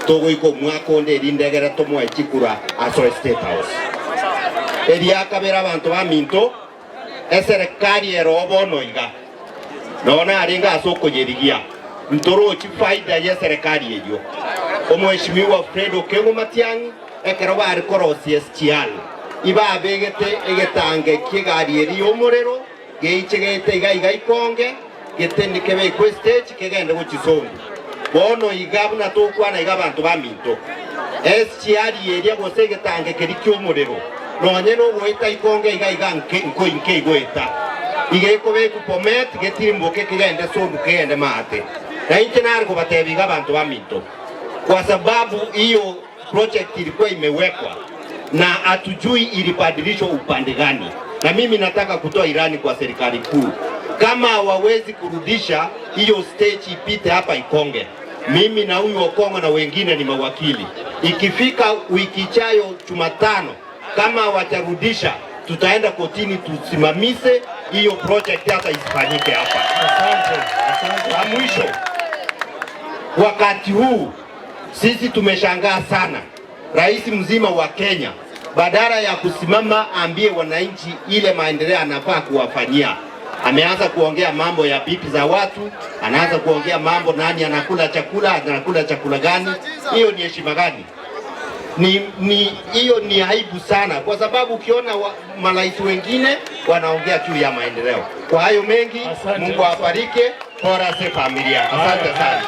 togoiko mwakonde rindegera tomwe chikura aso State House eria kabera abantu baminto eserikali erobono iga nona aringa asoko yerigia ntoro chifaida ya serikali ejo omweshimiwa Fred Okengo Matiang'i ekero bari korosi SGR iba abegete egetange kigari eri omorero geichegete iga ikonge getende kebe ku stage kegende guchisonga bono igabuna tokwana iga abantu baminto SGR eria gose getange keri kyomorero nonye no goita ikonge iga nke igoeta igeko be ku pomet getirimboke kigende sondu kegende mate na intenari kubatebiga abantu baminto kwa sababu hiyo project ilikuwa imewekwa na hatujui ilibadilishwa upande gani. Na mimi nataka kutoa irani kwa serikali kuu, kama hawawezi kurudisha hiyo stage ipite hapa Ikonge, mimi na huyu Okongo na wengine ni mawakili, ikifika wiki ijayo Jumatano, kama hawatarudisha tutaenda kotini tusimamishe hiyo project hata isifanyike hapa. Asante. Na mwisho, wakati huu sisi tumeshangaa sana, rais mzima wa Kenya badala ya kusimama ambie wananchi ile maendeleo anafaa kuwafanyia, ameanza kuongea mambo ya bipi za watu, anaanza kuongea mambo nani anakula chakula gani. Hiyo ni heshima gani? Hiyo ni aibu sana, kwa sababu ukiona marais wengine wanaongea juu ya maendeleo. Kwa hayo mengi, Mungu awabariki, bora se familia. Asante sana.